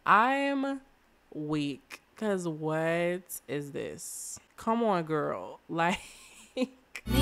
I'm weak because what is this? Come on, girl. Like, Need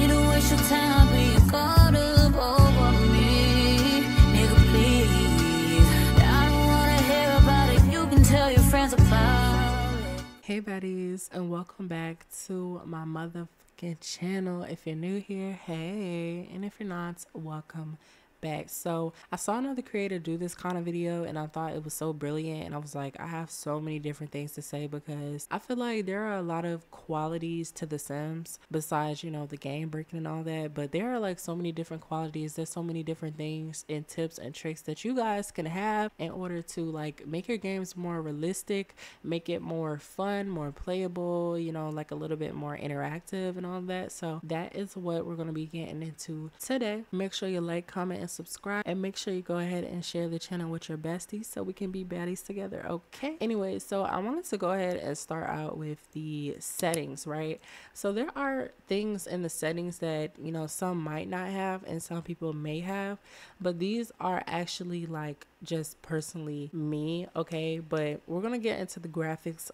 to waste your time being caught up over me, nigga, please. I don't wanna hear about it. You can tell your friends about it. hey, baddies, and welcome back to my motherfucking channel. If you're new here, hey, and if you're not, welcome back. So I saw another creator do this kind of video and I thought it was so brilliant, and I was like, I have so many different things to say because I feel like there are a lot of qualities to The Sims besides, you know, the game breaking and all that, but there are like so many different qualities. There's so many different things and tips and tricks that you guys can have in order to like make your games more realistic, make it more fun, more playable, you know, like a little bit more interactive and all that. So that is what we're going to be getting into today. Make sure you like, comment, and subscribe, and make sure you go ahead and share the channel with your besties so we can be baddies together. Okay, anyway, so I wanted to go ahead and start out with the settings, right? So there are things in the settings that, you know, some might not have and some people may have, but these are actually like just personally me, okay? But we're gonna get into the graphics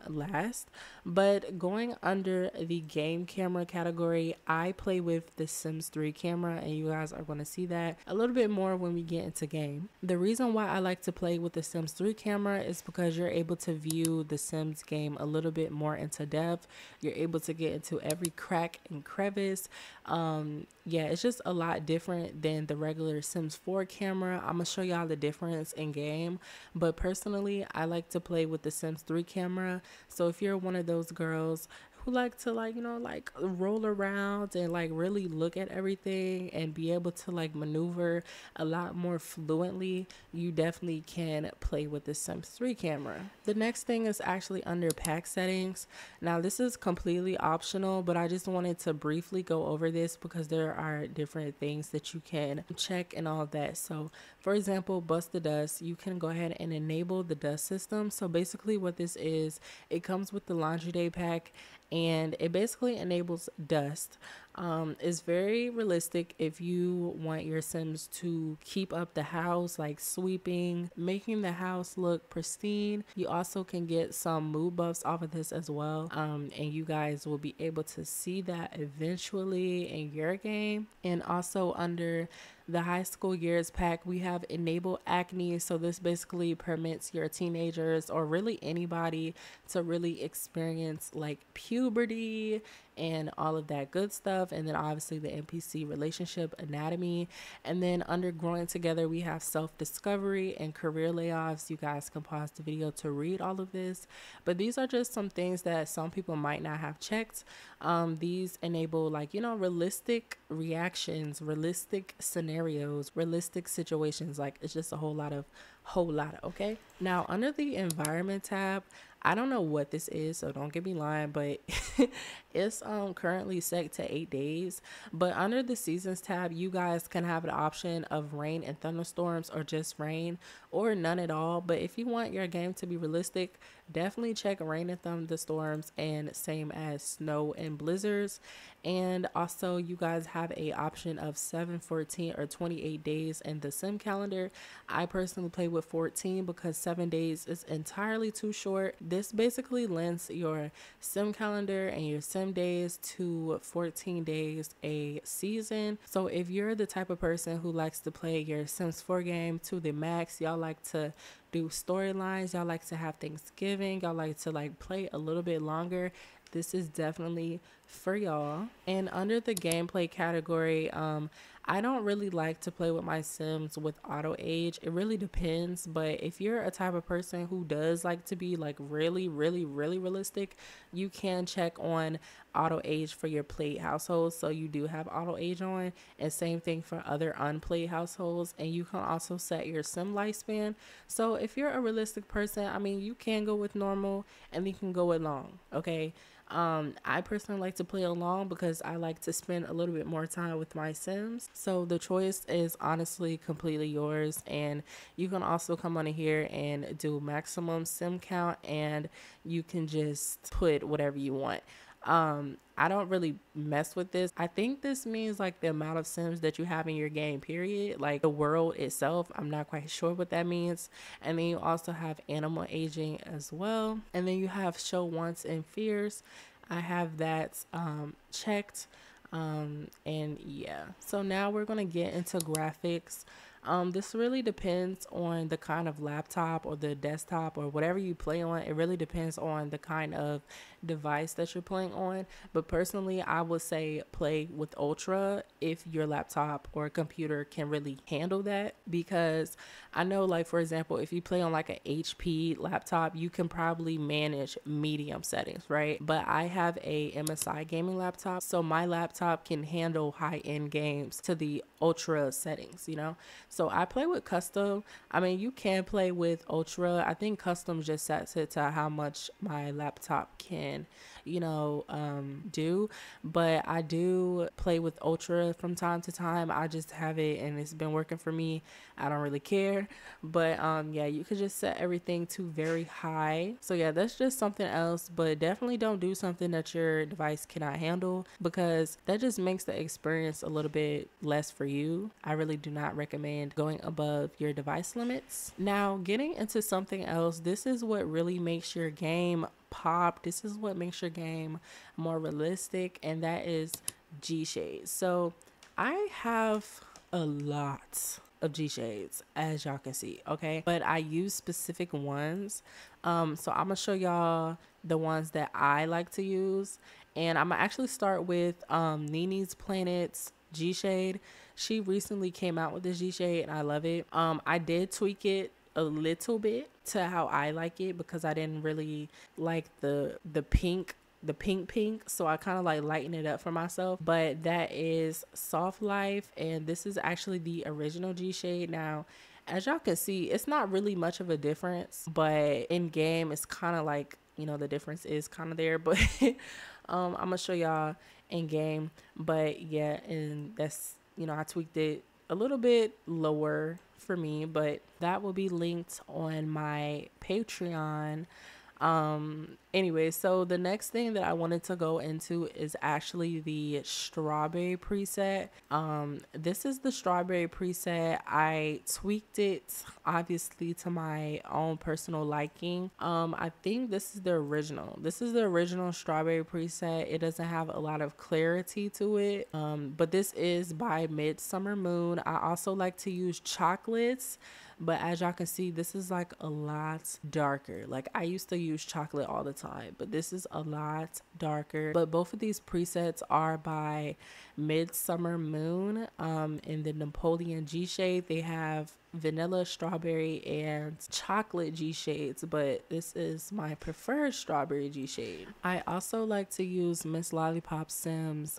last. But going under the game camera category, I play with the Sims 3 camera, and you guys are gonna see that a little bit more when we get into game. The reason why I like to play with the Sims 3 camera is because you're able to view the Sims game a little bit more into depth. You're able to get into every crack and crevice. Yeah, it's just a lot different than the regular Sims 4 camera. I'm gonna show y'all the difference in game, but personally I like to play with the Sims 3 camera. So if you're one of those girls who like to, like, you know, like roll around and like really look at everything and be able to like maneuver a lot more fluently, you definitely can play with the Sims 3 camera. The next thing is actually under pack settings. Now this is completely optional, but I just wanted to briefly go over this because there are different things that you can check and all of that. So for example, bust the dust, you can go ahead and enable the dust system. So basically what this is, it comes with the laundry day pack and it basically enables dust. It's very realistic if you want your Sims to keep up the house, like sweeping, making the house look pristine. You also can get some mood buffs off of this as well, and you guys will be able to see that eventually in your game. And also under the high school years pack, we have enable acne. So this basically permits your teenagers or really anybody to really experience like puberty and all of that good stuff. And then obviously the NPC relationship anatomy. And then under growing together, we have self-discovery and career layoffs. You guys can pause the video to read all of this, but these are just some things that some people might not have checked. These enable, like, you know, realistic reactions, realistic scenarios, realistic situations. Like, it's just a whole lot of okay. Now under the environment tab, I don't know what this is, so don't get me lying, but it's currently set to 8 days. But under the seasons tab, you guys can have an option of rain and thunderstorms, or just rain, or none at all. But if you want your game to be realistic, definitely check rain and thunderstorms, and same as snow and blizzards. And also you guys have a option of 7, 14, or 28 days in the sim calendar. I personally play with 14 because 7 days is entirely too short. This basically lends your sim calendar and your sim days to 14 days a season. So if you're the type of person who likes to play your Sims 4 game to the max, y'all like to do storylines, y'all like to have Thanksgiving, y'all like to like play a little bit longer, this is definitely for y'all. And under the gameplay category, I don't really like to play with my Sims with auto age. It really depends, but if you're a type of person who does like to be like really realistic, you can check on auto age for your played households. So you do have auto age on, and same thing for other unplayed households. And you can also set your sim lifespan. So if you're a realistic person, I mean, you can go with normal and you can go with long, okay? I personally like to play along because I like to spend a little bit more time with my Sims. So the choice is honestly completely yours, and you can also come on here and do maximum sim count, and you can just put whatever you want. I don't really mess with this. I think this means like the amount of sims that you have in your game, period. Like the world itself, I'm not quite sure what that means. And then you also have animal aging as well. And then you have show wants and fears. I have that checked. And yeah, so now we're gonna get into graphics. This really depends on the kind of laptop or the desktop or whatever you play on. It really depends on the kind of device that you're playing on. But personally, I would say play with Ultra if your laptop or computer can really handle that. Because I know, like, for example, if you play on like an HP laptop, you can probably manage medium settings, right? But I have a MSI gaming laptop, so my laptop can handle high-end games to the Ultra settings, you know? So I play with custom. I mean, you can play with Ultra. I think custom just sets it to how much my laptop can, you know, do. But I do play with Ultra from time to time. I just have it and it's been working for me. I don't really care. But yeah, you could just set everything to very high. So yeah, that's just something else. But definitely don't do something that your device cannot handle, because that just makes the experience a little bit less for you. I really do not recommend going above your device limits. Now, getting into something else, this is what really makes your game pop. This is what makes your game more realistic, and that is GSHADES. So I have a lot of GSHADES, as y'all can see, okay? But I use specific ones. So I'm gonna show y'all the ones that I like to use. And I'm gonna actually start with Nini's Planet's GSHADE. She recently came out with this GSHADE and I love it. I did tweak it a little bit to how I like it, because I didn't really like the pink, so I kind of like lighten it up for myself. But that is Soft Life, and this is actually the original GSHADE. Now, as y'all can see, it's not really much of a difference, but in game it's kind of like, you know, the difference is kind of there. But I'm gonna show y'all in game. But yeah, and that's, you know, I tweaked it a little bit lower for me, but that will be linked on my Patreon. Anyway, so the next thing that I wanted to go into is actually the strawberry preset. This is the strawberry preset. I tweaked it obviously to my own personal liking. I think this is the original. This is the original strawberry preset. It doesn't have a lot of clarity to it. But this is by Midsummer Moon. I also like to use chocolates, but as y'all can see, this is like a lot darker. Like I used to use chocolate all the time, but this is a lot darker. But both of these presets are by Midsummer Moon. In the Napoleon GSHADE, they have vanilla, strawberry, and chocolate GSHADEs, but this is my preferred strawberry GSHADE. I also like to use Miss Lollipop Sims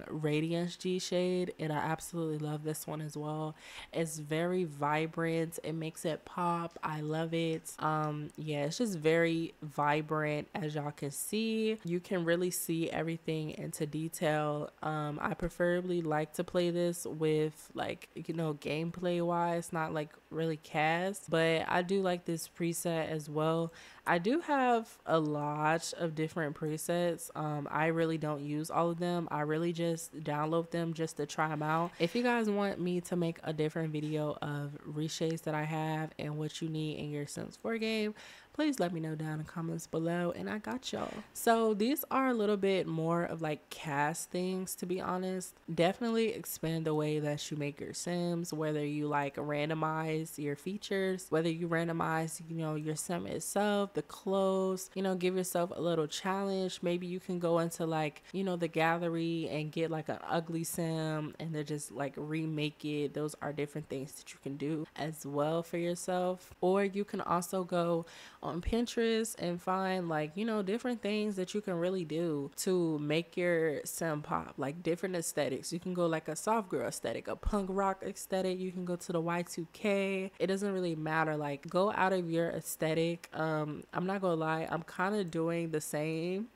Radiance GSHADE, and I absolutely love this one as well. It's very vibrant. It makes it pop. I love it. Yeah, it's just very vibrant. As y'all can see, you can really see everything into detail. I preferably like to play this with, like, you know, gameplay wise, not like really cast, but I do like this preset as well. I do have a lot of different presets. I really don't use all of them. I really just download them just to try them out. If you guys want me to make a different video of reshades that I have and what you need in your Sims 4 game, please let me know down in the comments below, and I got y'all. So these are a little bit more of like cast things, to be honest. Definitely expand the way that you make your Sims, whether you like randomize your features, whether you randomize, you know, your Sim itself, the clothes, you know, give yourself a little challenge. Maybe you can go into like, you know, the gallery and get like an ugly Sim and then just like remake it. Those are different things that you can do as well for yourself. Or you can also go on Pinterest and find, like, you know, different things that you can really do to make your Sim pop, like different aesthetics. You can go like a soft girl aesthetic, a punk rock aesthetic. You can go to the Y2K. It doesn't really matter. Like, go out of your aesthetic. I'm not gonna lie, I'm kind of doing the same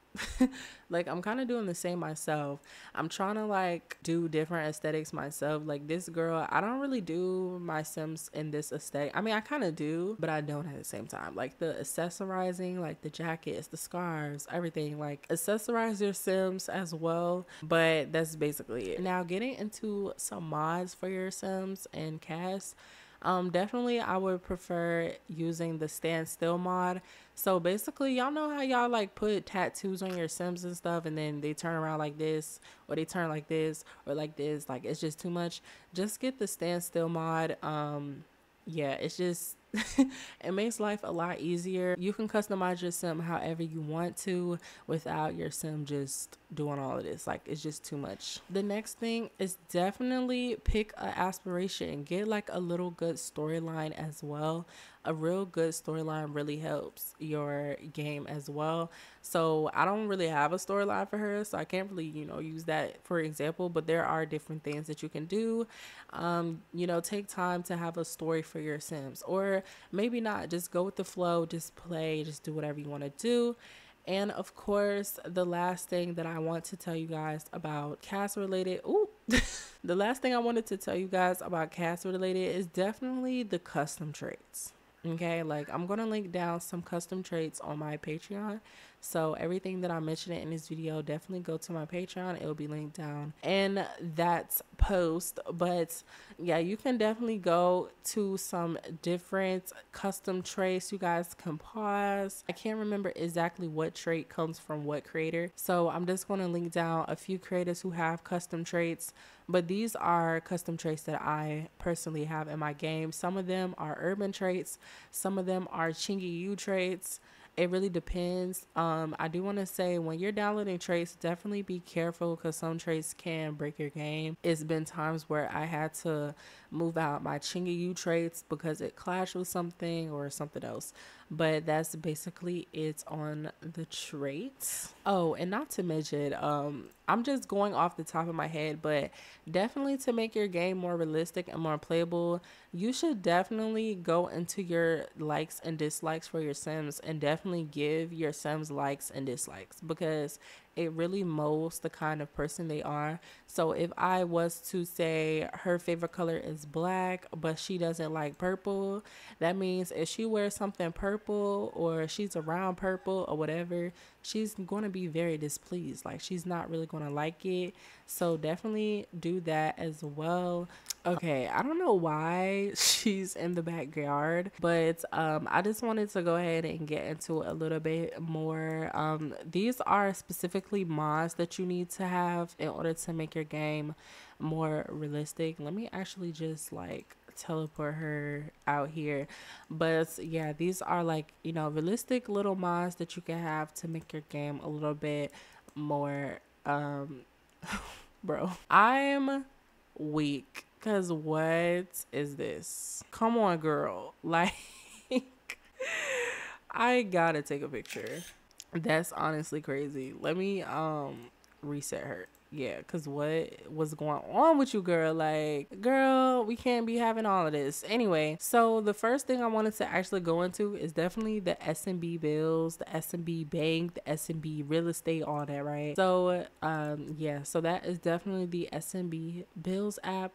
Like, I'm kind of doing the same myself. I'm trying to like do different aesthetics myself. Like, this girl, I don't really do my Sims in this aesthetic. I mean, I kind of do, but I don't at the same time. Like, the accessorizing, like the jackets, the scarves, everything, like accessorize your Sims as well. But that's basically it. Now, getting into some mods for your Sims and cast. Definitely I would prefer using the standstill mod. So basically, y'all know how y'all like put tattoos on your Sims and stuff, and then they turn around like this, or they turn like this, or like this, like it's just too much. Just get the standstill mod. Yeah, it's just it makes life a lot easier. You can customize your Sim however you want to without your Sim just doing all of this. Like, it's just too much. The next thing is definitely pick an aspiration. Get like a little good storyline as well. A real good storyline really helps your game as well. So I don't really have a storyline for her, so I can't really, use that for example, but there are different things that you can do. Take time to have a story for your Sims, or maybe not, just go with the flow, just play, just do whatever you want to do. And of course, the last thing that I want to tell you guys about cast related, the last thing I wanted to tell you guys about cast related is definitely the custom traits. Okay, like I'm gonna link down some custom traits on my Patreon, so everything that I mentioned in this video, definitely go to my Patreon. It'll be linked down in that post. But yeah, you can definitely go to some different custom traits you guys can pause. I can't remember exactly what trait comes from what creator, so I'm just going to link down a few creators who have custom traits. But these are custom traits that I personally have in my game. Some of them are urban traits, some of them are Chingy U traits. It really depends. I do want to say, when you're downloading traits, definitely be careful, because some traits can break your game. It's been times where I had to move out my Chingy U traits because it clashed with something or something else. But that's basically it on the traits. Oh, and not to mention, I'm just going off the top of my head, but definitely to make your game more realistic and more playable, you should definitely go into your likes and dislikes for your Sims, and definitely give your Sims likes and dislikes, because it really molds the kind of person they are. So if I was to say her favorite color is black, but she doesn't like purple, that means if she wears something purple, or she's around purple or whatever, she's going to be very displeased. Like, she's not really going to like it. So definitely do that as well. Okay, I don't know why she's in the backyard, but I just wanted to go ahead and get into a little bit more. These are specifically mods that you need to have in order to make your game more realistic. Let me actually just like teleport her out here. But yeah, these are like, realistic little mods that you can have to make your game a little bit more bro, I'm weak, because what is this? Come on, girl. Like, I gotta take a picture. That's honestly crazy. Let me reset her. Yeah, because what was going on with you, girl? Like, girl, we can't be having all of this. Anyway, so the first thing I wanted to actually go into is definitely the SMB bills, the SMB bank, the SMB real estate, all that, right? So yeah, so that is definitely the SMB bills app.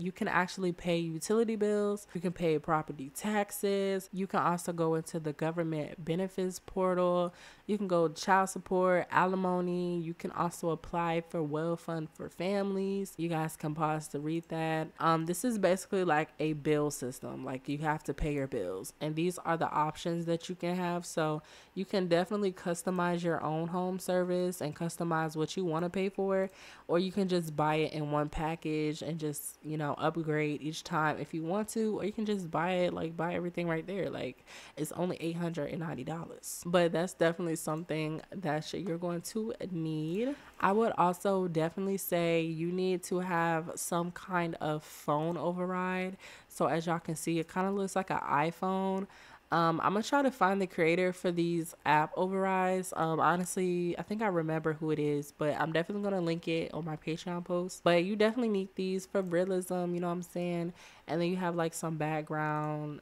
You can actually pay utility bills, you can pay property taxes, you can also go into the government benefits portal, you can go child support, alimony, you can also apply for well fund for families. You guys can pause to read that. This is basically like a bill system, like you have to pay your bills, and these are the options that you can have. So you can definitely customize your own home service and customize what you want to pay for, or you can just buy it in one package and just, upgrade each time if you want to, or you can just buy it, like buy everything right there. Like, it's only $890, but that's definitely something that you're going to need. I would also definitely say you need to have some kind of phone override. So as y'all can see, it kind of looks like an iPhone. I'm gonna try to find the creator for these app overrides. Honestly, I think I remember who it is, but I'm definitely gonna link it on my Patreon post. But you definitely need these for realism, you know what I'm saying? And then you have like some background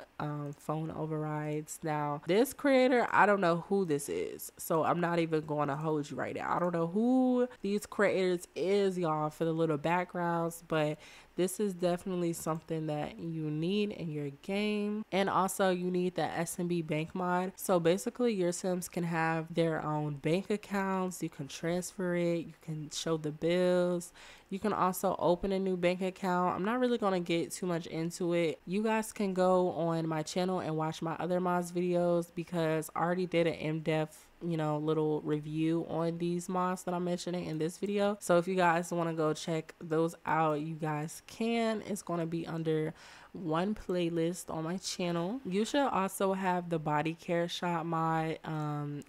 phone overrides. Now this creator, I don't know who this is, so I'm not even going to hold you right now. I don't know who these creators is, y'all, for the little backgrounds, but this is definitely something that you need in your game. And also you need the SMB bank mod. So basically your Sims can have their own bank accounts. You can transfer it. You can show the bills. You can also open a new bank account. I'm not really going to get too much into it. You guys can go on my channel and watch my other mods videos, because I already did an in-depth, you know, little review on these mods that I'm mentioning in this video. So if you guys want to go check those out, you guys can. It's going to be under one playlist on my channel. You should also have the body care shop mod.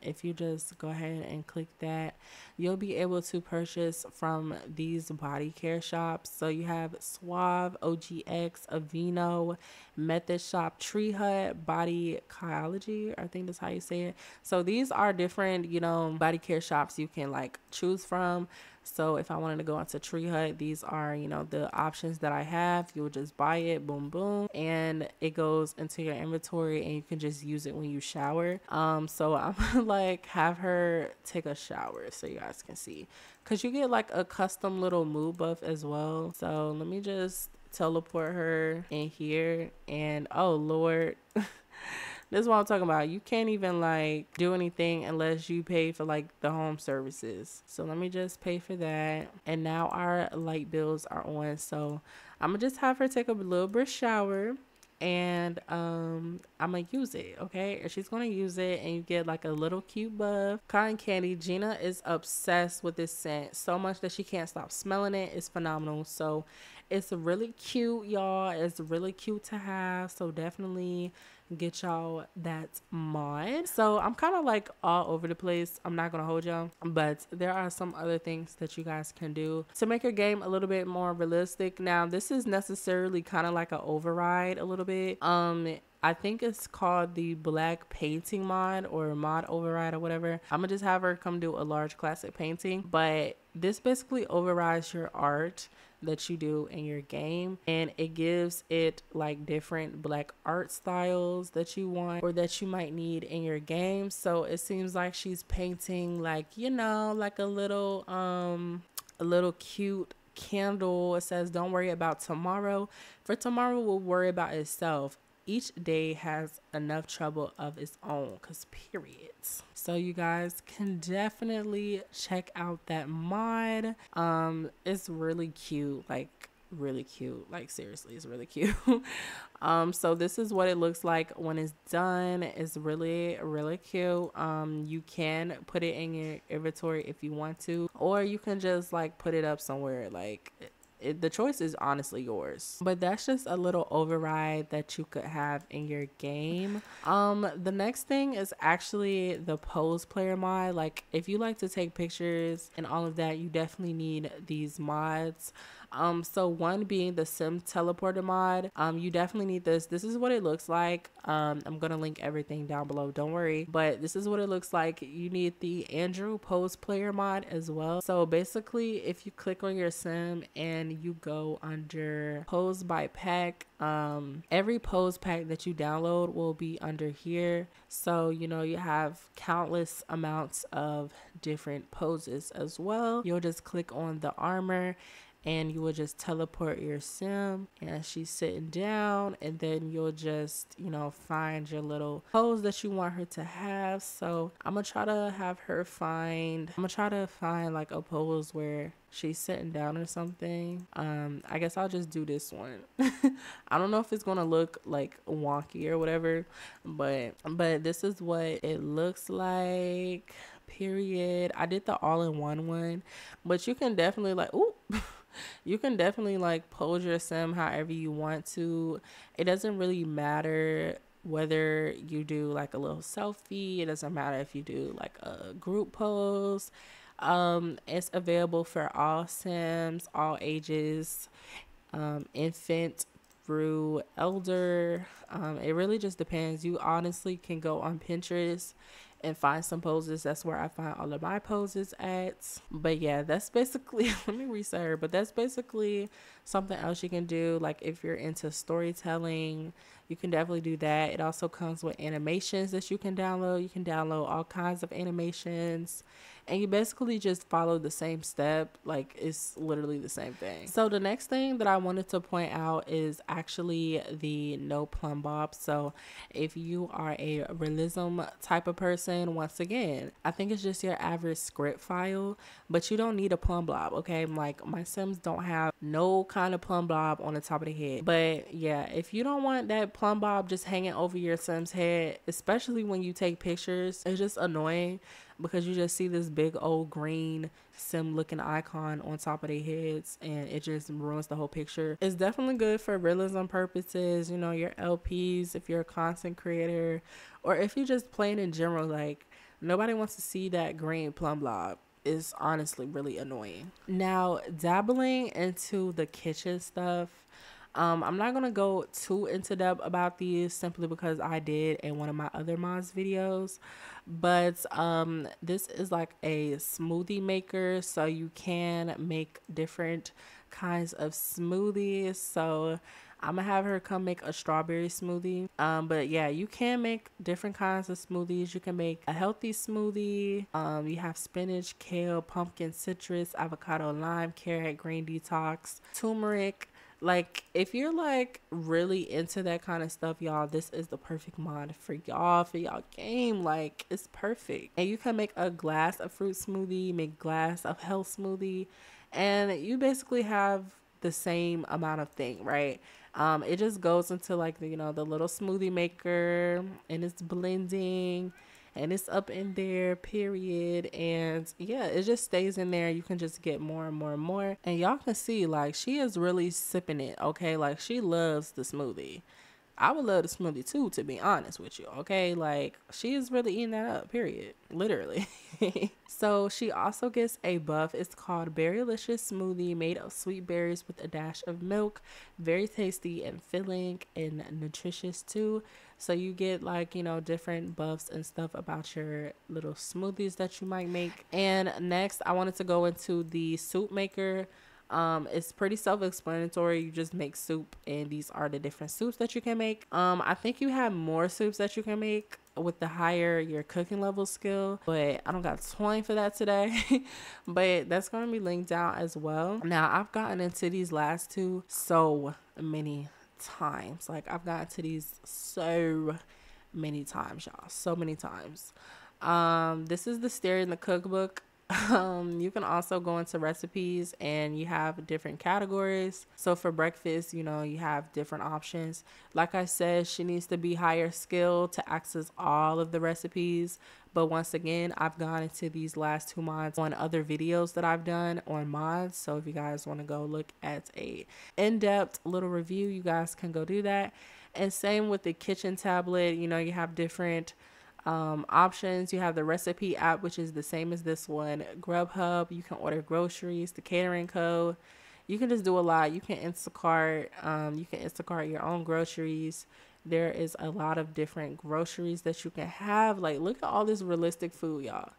If you just go ahead and click that, you'll be able to purchase from these body care shops. So you have Suave, OGX, Aveeno, Method Shop, Tree Hut, Body Kyology, I think that's how you say it. So these are different, you know, body care shops you can like choose from. So if I wanted to go into Tree Hut, these are, you know, the options that I have. You'll just buy it, boom, boom, and it goes into your inventory and you can just use it when you shower. So I'm gonna like have her take a shower so you guys can see, because you get like a custom little mood buff as well. So let me just teleport her in here, and oh Lord. This is what I'm talking about. You can't even like do anything unless you pay for like the home services. So let me just pay for that. And now our light bills are on. So I'm gonna just have her take a little bit shower, and I'm gonna use it, okay? And she's gonna use it, and you get like a little cute buff. Cotton candy. Gina is obsessed with this scent so much that she can't stop smelling it. It's phenomenal. So it's really cute, y'all. It's really cute to have. So definitely get y'all that mod. So I'm kind of like all over the place. I'm not gonna hold y'all, but there are some other things that you guys can do to make your game a little bit more realistic. Now this is necessarily kind of like an override a little bit. I think it's called the black painting mod or mod override or whatever. I'm gonna just have her come do a large classic painting, but this basically overrides your art that you do in your game, and it gives it like different black art styles that you want or that you might need in your game. So it seems like she's painting like, you know, like a little cute candle. It says, don't worry about tomorrow, for tomorrow will worry about itself. Each day has enough trouble of its own, because periods. So you guys can definitely check out that mod. It's really cute, like really cute, like seriously, it's really cute. So this is what it looks like when it's done. It's really cute. You can put it in your inventory if you want to, or you can just like put it up somewhere. Like the choice is honestly yours, but that's just a little override that you could have in your game. The next thing is actually the pose player mod. Like if you like to take pictures and all of that, you definitely need these mods. So one being the sim teleporter mod. You definitely need this. This is what it looks like. I'm gonna link everything down below, don't worry, but this is what it looks like. You need the Andrew pose player mod as well. So basically if you click on your sim and you go under pose by pack, every pose pack that you download will be under here. So you know, you have countless amounts of different poses as well. You'll just click on the armor and you will just teleport your sim, and she's sitting down, and then you'll just, you know, find your little pose that you want her to have. So I'm gonna try to have her find like a pose where she's sitting down or something. I guess I'll just do this one. I don't know if it's gonna look like wonky or whatever, but this is what it looks like, period. I did the all-in-one one, but you can definitely like, ooh, you can definitely like pose your sim however you want to. It doesn't really matter whether you do like a little selfie. It doesn't matter if you do like a group pose. It's available for all sims, all ages, infant through elder. It really just depends. You honestly can go on Pinterest and find some poses. That's where I find all of my poses at. But yeah, that's basically let me reset her, but that's basically something else you can do. Like if you're into storytelling, you can definitely do that. It also comes with animations that you can download. You can download all kinds of animations, and you basically just follow the same step. Like it's literally the same thing. So the next thing that I wanted to point out is actually the no plumb bob. So if you are a realism type of person, once again, I think it's just your average script file, but you don't need a plumb bob. Okay, like my Sims don't have no kind of plumb bob on the top of the head. But yeah, if you don't want that plumb bob just hanging over your Sim's head, especially when you take pictures, it's just annoying because you just see this big old green Sim looking icon on top of their heads and it just ruins the whole picture. It's definitely good for realism purposes, you know, your LPs, if you're a content creator, or if you're just playing in general. Like nobody wants to see that green plumb blob. Is honestly really annoying. Now, dabbling into the kitchen stuff, I'm not gonna go too into depth about these simply because I did in one of my other mods videos, but this is like a smoothie maker, so you can make different kinds of smoothies. So I'm gonna have her come make a strawberry smoothie. But yeah, you can make different kinds of smoothies. You can make a healthy smoothie. You have spinach, kale, pumpkin, citrus, avocado, lime, carrot, green detox, turmeric. Like if you're like really into that kind of stuff, y'all, this is the perfect mod for y'all, for y'all game. Like it's perfect. And you can make a glass of fruit smoothie, make glass of health smoothie, and you basically have the same amount of thing, right? It just goes into like the, you know, the little smoothie maker, and it's blending and it's up in there, period. And yeah, it just stays in there. You can just get more and more and more, and y'all can see like she is really sipping it. Okay, like she loves the smoothie. I would love the smoothie too, to be honest with you. Okay, like she is really eating that up, period, literally. So she also gets a buff. It's called Berrylicious Smoothie, made of sweet berries with a dash of milk. Very tasty and filling and nutritious too. So you get like, you know, different buffs and stuff about your little smoothies that you might make. And next I wanted to go into the soup maker. It's pretty self-explanatory. You just make soup, and these are the different soups that you can make. I think you have more soups that you can make with the higher your cooking level skill, but I don't got time for that today. But that's going to be linked down as well. Now I've gotten into these last two so many times. Like I've gotten to these so many times, y'all, so many times. This is the Stare in the Cookbook. You can also go into recipes and you have different categories. So for breakfast, you know, you have different options. Like I said, she needs to be higher skill to access all of the recipes. But once again, I've gone into these last two mods on other videos that I've done on mods. So if you guys want to go look at a in-depth little review, you guys can go do that. And same with the kitchen tablet, you know, you have different options. You have the recipe app, which is the same as this one. Grubhub, you can order groceries, the catering code. You can just do a lot. You can Instacart, your own groceries. There is a lot of different groceries that you can have. Like, look at all this realistic food, y'all.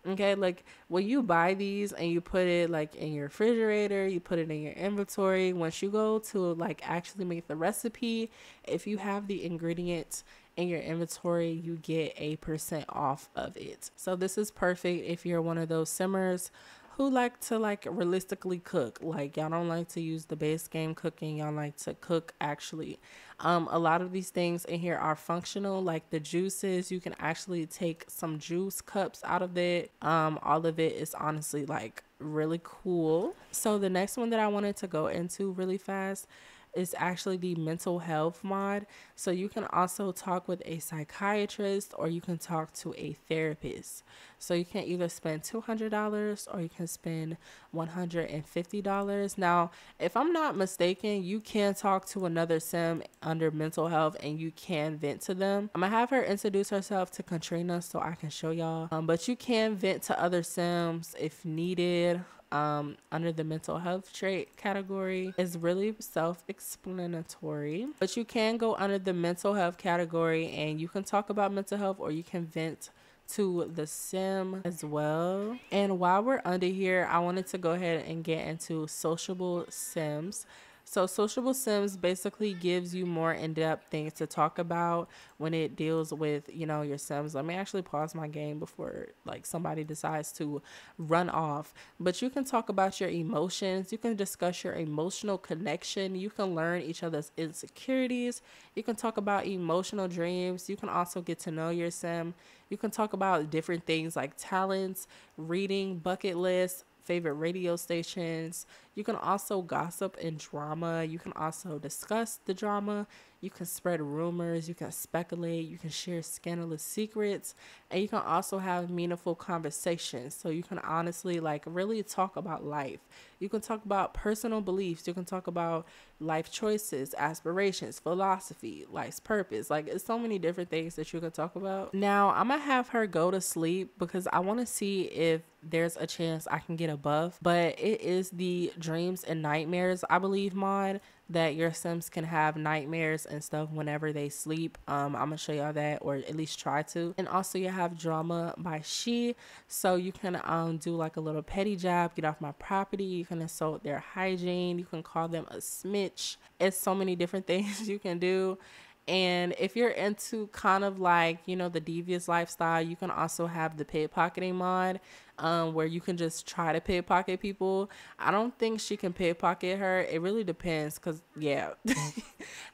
Okay, like when you buy these and you put it like in your refrigerator, you put it in your inventory, once you go to like actually make the recipe, if you have the ingredients in your inventory, you get 8% off of it. So this is perfect if you're one of those simmers who like to like realistically cook. Like y'all don't like to use the base game cooking, y'all like to cook actually. A lot of these things in here are functional, like the juices. You can actually take some juice cups out of it. All of it is honestly like really cool. So the next one that I wanted to go into really fast is actually the mental health mod. So you can also talk with a psychiatrist or you can talk to a therapist. So you can either spend $200 or you can spend $150. Now, if I'm not mistaken, you can talk to another sim under mental health and you can vent to them. I'm gonna have her introduce herself to Katrina so I can show y'all. But you can vent to other sims if needed. under the mental health trait category. Is really self-explanatory, but you can go under the mental health category and you can talk about mental health, or you can vent to the sim as well. And while we're under here, I wanted to go ahead and get into sociable sims. So sociable sims basically gives you more in-depth things to talk about when it deals with, you know, your sims. Let me actually pause my game before like somebody decides to run off. But you can talk about your emotions. You can discuss your emotional connection. You can learn each other's insecurities. You can talk about emotional dreams. You can also get to know your sim. You can talk about different things like talents, reading, bucket lists, favorite radio stations. You can also gossip and drama. You can also discuss the drama. You can spread rumors. You can speculate. You can share scandalous secrets. And you can also have meaningful conversations. So you can honestly like really talk about life. You can talk about personal beliefs. You can talk about life choices, aspirations, philosophy, life's purpose. Like it's so many different things that you can talk about. Now I'm gonna have her go to sleep because I want to see if there's a chance I can get a buff. But it is the dreams and nightmares, I believe, mod that your sims can have nightmares and stuff whenever they sleep. I'm gonna show y'all that, or at least try to. And also you have drama by she, so you can do like a little petty job, get off my property. You can insult their hygiene. You can call them a snitch. It's so many different things you can do. And if you're into kind of like, you know, the devious lifestyle, you can also have the pickpocketing mod, where you can just try to pickpocket people. I don't think she can pickpocket her. It really depends because, yeah,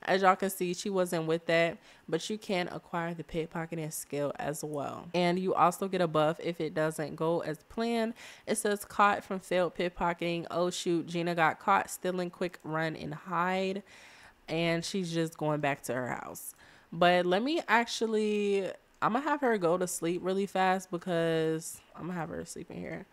as y'all can see, she wasn't with that. But you can acquire the pickpocketing skill as well. And you also get a buff if it doesn't go as planned. It says caught from failed pickpocketing. Oh, shoot, Gina got caught stealing, quick run and hide. And she's just going back to her house. But let me actually, I'm gonna have her go to sleep really fast because I'm gonna have her sleep in here.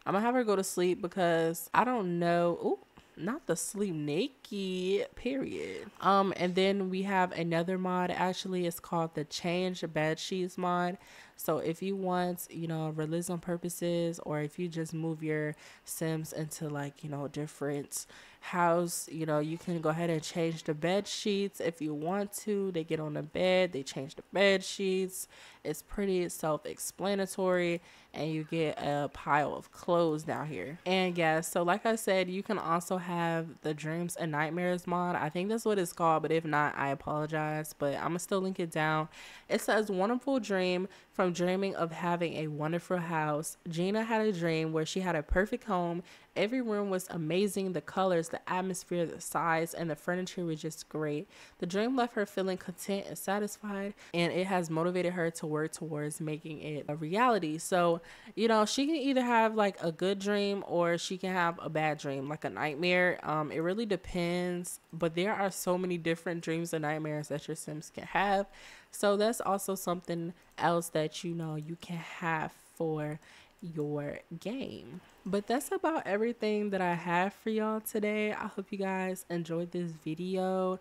I'm gonna have her go to sleep because I don't know. Ooh, not the sleep naked, period. And then we have another mod. Actually, it's called the change bed sheets mod. So if you want, you know, realism purposes, or if you just move your sims into like, you know, different house, you know, you can go ahead and change the bed sheets if you want to. They get on the bed, they change the bed sheets. It's pretty self-explanatory, and you get a pile of clothes down here. And yes, so like I said, you can also have the dreams and nightmares mod. I think that's what it's called, but if not, I apologize, but I'm gonna still link it down. It says, wonderful dream. From dreaming of having a wonderful house, Gina had a dream where she had a perfect home. Every room was amazing. The colors, the atmosphere, the size, and the furniture was just great. The dream left her feeling content and satisfied, and it has motivated her to work towards making it a reality. So, you know, she can either have like a good dream, or she can have a bad dream, like a nightmare. It really depends, but there are so many different dreams and nightmares that your sims can have. So that's also something else that, you know, you can have for your game. But that's about everything that I have for y'all today. I hope you guys enjoyed this video.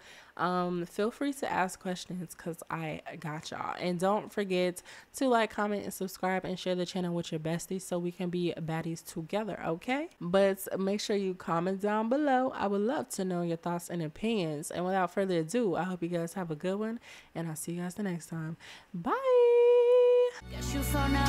Feel free to ask questions because I got y'all. And don't forget to like, comment, and subscribe, and share the channel with your besties so we can be baddies together, okay? But make sure you comment down below. I would love to know your thoughts and opinions. And without further ado, I hope you guys have a good one, and I'll see you guys the next time. Bye! Guess you found out